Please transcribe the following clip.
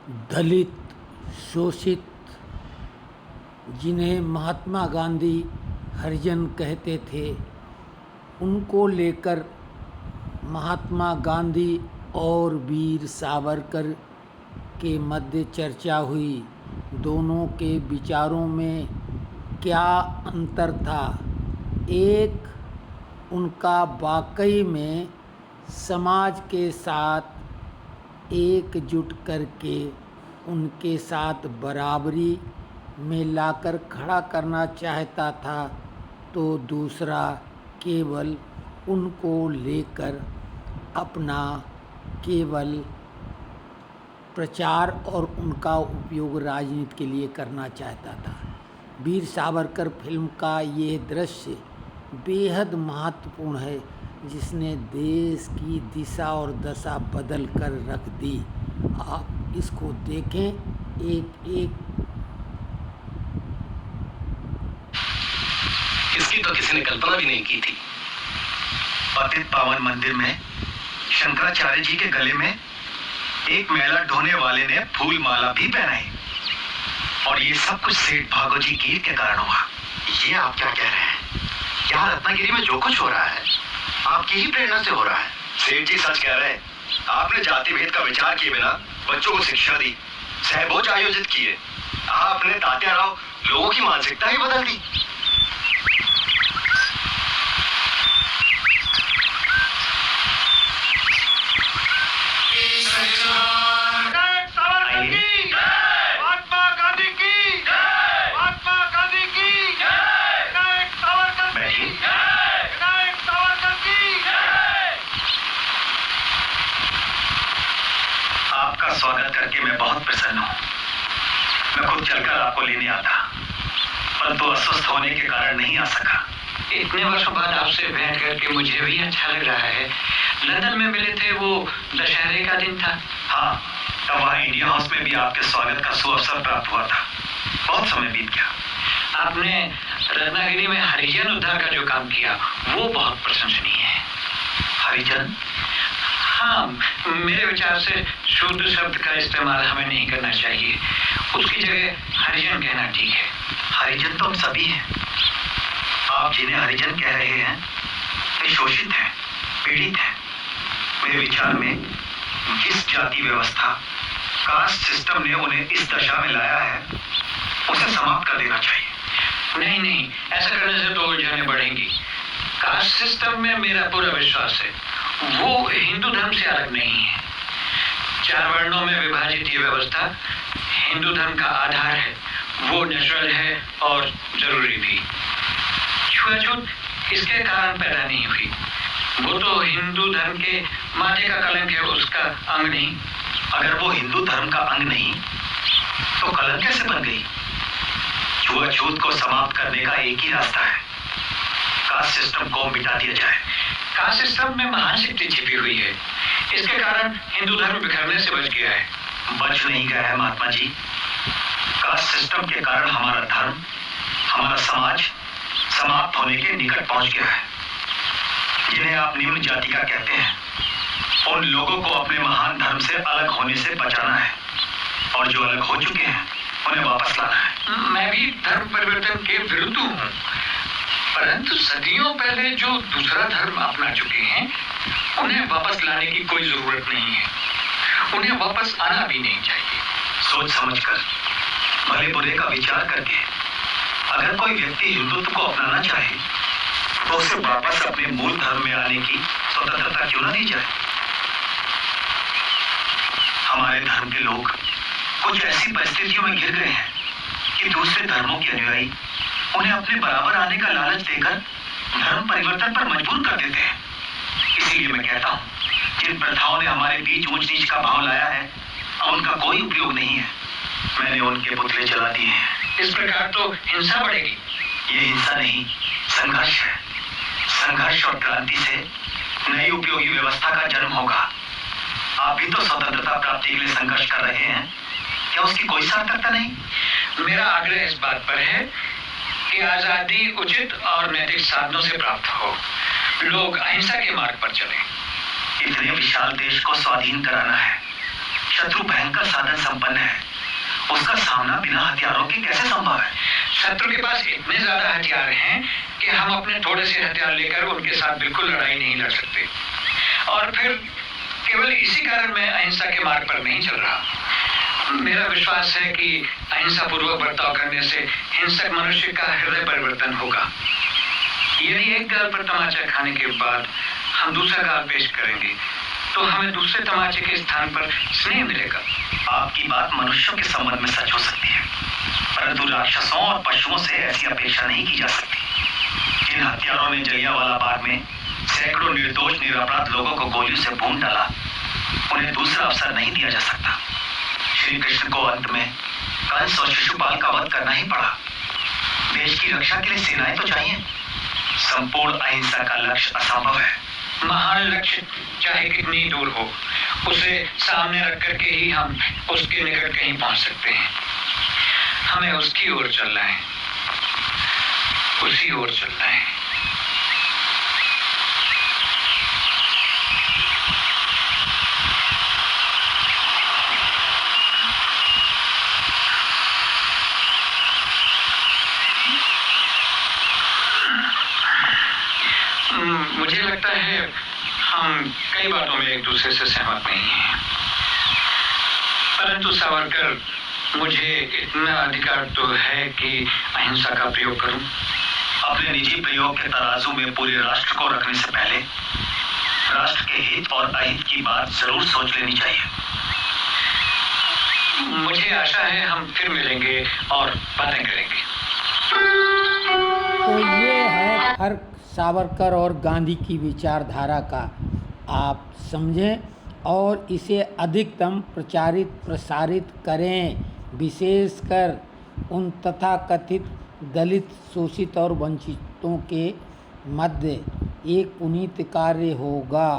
दलित, शोषित, जिन्हें महात्मा गांधी हरिजन कहते थे, उनको लेकर महात्मा गांधी और वीर सावरकर के मध्य चर्चा हुई। दोनों के विचारों में क्या अंतर था? एक, उनका वाकई में समाज के साथ एकजुट करके उनके साथ बराबरी में लाकर खड़ा करना चाहता था, तो दूसरा केवल उनको लेकर अपना केवल प्रचार और उनका उपयोग राजनीति के लिए करना चाहता था। वीर सावरकर फिल्म का ये दृश्य बेहद महत्वपूर्ण है, जिसने देश की दिशा और दशा बदल कर रख दी। आप इसको देखें। इसकी तो किसी ने कल्पना भी नहीं की थी। पतित पावन मंदिर में शंकराचार्य जी के गले में एक मैला ढोने वाले ने फूल माला भी पहनाई, और ये सब कुछ सेठ भागोजी कीर के कारण हुआ। ये आप क्या कह रहे हैं? यहाँ रत्नागिरी में जो कुछ हो रहा है आपकी ही प्रेरणा से हो रहा है। सेठ जी सच कह रहे हैं। आपने जाति भेद का विचार किए बिना बच्चों को शिक्षा दी, सहभोज आयोजित किए। आपने तात्या राव लोगों की मानसिकता ही बदल दी। स्वागत करके मैं बहुत प्रसन्न हूँ। मैं खुद चलकर आपको लेने आता, परंतु अस्वस्थ होने के कारण नहीं आ सका। इतने वर्षों बाद आपसे भेंट करके मुझे भी अच्छा लग रहा है। लंदन में मिले थे, वो दशहरे का दिन था। हाँ, तब वहाँ इंडिया हाउस में भी आपके स्वागत का सुअवसर प्राप्त हुआ था। बहुत समय बीत गया। आपने रत्नागिरी में हरिजन उद्धार का जो काम किया वो बहुत प्रशंसनीय है। हरिजन? हाँ, मेरे विचार से शुद्ध शब्द का इस्तेमाल हमें नहीं करना चाहिए। उसकी जगह हरिजन कहना ठीक है। हरिजन तो हम सभी हैं। आप जिन्हें हरिजन कह रहे हैं वे शोषित हैं, पीड़ित हैं। मेरे विचार में जिस जाति व्यवस्था, कास्ट सिस्टम ने उन्हें इस दशा में लाया है, उसे समाप्त कर देना चाहिए। नहीं, ऐसा करने से तो उलझनें बढ़ेंगी। कास्ट सिस्टम में मेरा पूरा विश्वास है। वो हिंदू धर्म से अलग नहीं है। 4 वर्णों में विभाजित ये व्यवस्था हिंदू धर्म का आधार है। वो नेचुरल है और जरूरी भी। छुआछूत इसके कारण पैदा नहीं हुई। वो तो हिंदू धर्म के माथे का कलंक है, उसका अंग नहीं। अगर वो हिंदू धर्म का अंग नहीं तो कलंक कैसे बन गई? छुआछूत को समाप्त करने का एक ही रास्ता है, कास्ट सिस्टम को मिटा दिया जाए। कास्ट सिस्टम में महान शक्ति छिपी हुई है। इसके कारण हिंदू धर्म बिखरने से बच गया है। बच नहीं गया है महात्मा जी। कास्ट सिस्टम के कारण हमारा धर्म, हमारा समाज समाप्त होने के निकट पहुंच गया है। जिन्हें आप निम्न जाति का कहते हैं, उन लोगों को अपने महान धर्म से अलग होने से बचाना है, और जो अलग हो चुके हैं उन्हें वापस लाना है। मैं भी धर्म परिवर्तन के विरुद्ध हूँ, परंतु सदियों पहले जो दूसरा धर्म अपना चुके हैं उन्हें वापस लाने की कोई जरूरत नहीं है। उन्हें वापस आना भी नहीं चाहिए। सोच समझकर, भले बुरे का विचार करके अगर कोई व्यक्ति हिंदुत्व को अपनाना चाहे तो उसे वापस अपने मूल धर्म में आने की स्वतंत्रता क्यों न दी जाए? हमारे धर्म के लोग कुछ ऐसी परिस्थितियों में घिर गए हैं कि दूसरे धर्मों के अनुयायी उन्हें अपने बराबर आने का लालच देकर धर्म परिवर्तन पर मजबूर कर देते हैं। इसीलिए मैं कहता हूँ, जिन प्रथाओं ने हमारे बीच ऊंच नीच का भाव लाया है, अब उनका कोई उपयोग नहीं है। मैंने उनके पुतले जला दिए हैं। इस प्रकार तो हिंसा बढ़ेगी। ये हिंसा नहीं, संघर्ष है। संघर्ष और क्रांति से नई उपयोगी व्यवस्था का जन्म होगा। आप भी तो स्वतंत्रता प्राप्ति के लिए संघर्ष कर रहे हैं, क्या उसकी कोई सार्थकता नहीं? मेरा आग्रह इस बात पर है कि आजादी उचित और नैतिक साधनों से प्राप्त हो। लोग अहिंसा के मार्ग पर चलें। इतने विशाल देश को स्वाधीन कराना है, शत्रु भयंकर साधन संपन्न है, उसका सामना बिना हथियारों के कैसे संभव है? शत्रु के पास इतने ज्यादा हथियार हैं कि हम अपने थोड़े से हथियार लेकर उनके साथ बिल्कुल लड़ाई नहीं लड़ सकते। और फिर केवल इसी कारण मैं अहिंसा के मार्ग पर नहीं चल रहा। मेरा विश्वास है कि अहिंसा पूर्वक बर्ताव करने से हिंसक मनुष्य का हृदय परिवर्तन होगा। यदि एक गाल पर तमाचा खाने के बाद हम दूसरा गाल पेश करेंगे तो हमें दूसरे तमाचे के स्थान पर स्नेह मिलेगा। आपकी बात मनुष्यों के संबंध में सच हो सकती है, परंतु राक्षसों और पशुओं से ऐसी अपेक्षा नहीं की जा सकती। जिन हत्यारों ने जलियांवाला बाग में सैकड़ों निर्दोष निरपराध लोगों को गोलियों से भून डाला, उन्हें दूसरा अवसर नहीं दिया जा सकता। श्री कृष्ण को अंत में कंस और शिशुपाल का वध करना ही पड़ा। देश की रक्षा के लिए सेनाएं तो चाहिए। संपूर्ण अहिंसा का लक्ष्य असंभव है। महान लक्ष्य चाहे कितनी दूर हो, उसे सामने रख करके ही हम उसके निकट कहीं पहुंच सकते हैं। हमें उसकी ओर चलना है, उसी ओर चलना है। मुझे लगता है हम कई बातों में एक दूसरे से सहमत नहीं हैं, परंतु सावरकर, मुझे इतना अधिकार तो है कि अहिंसा का प्रयोग करूं। अपने निजी प्रयोग के तराजू में पूरे राष्ट्र को रखने से पहले राष्ट्र के हित और अहित की बात जरूर सोच लेनी चाहिए। मुझे आशा है हम फिर मिलेंगे और बातें करेंगे। तो ये है फर्क सावरकर और गांधी की विचारधारा का। आप समझें और इसे अधिकतम प्रचारित प्रसारित करें, विशेषकर उन तथाकथित दलित, शोषित और वंचितों के मध्य एक पुनीत कार्य होगा।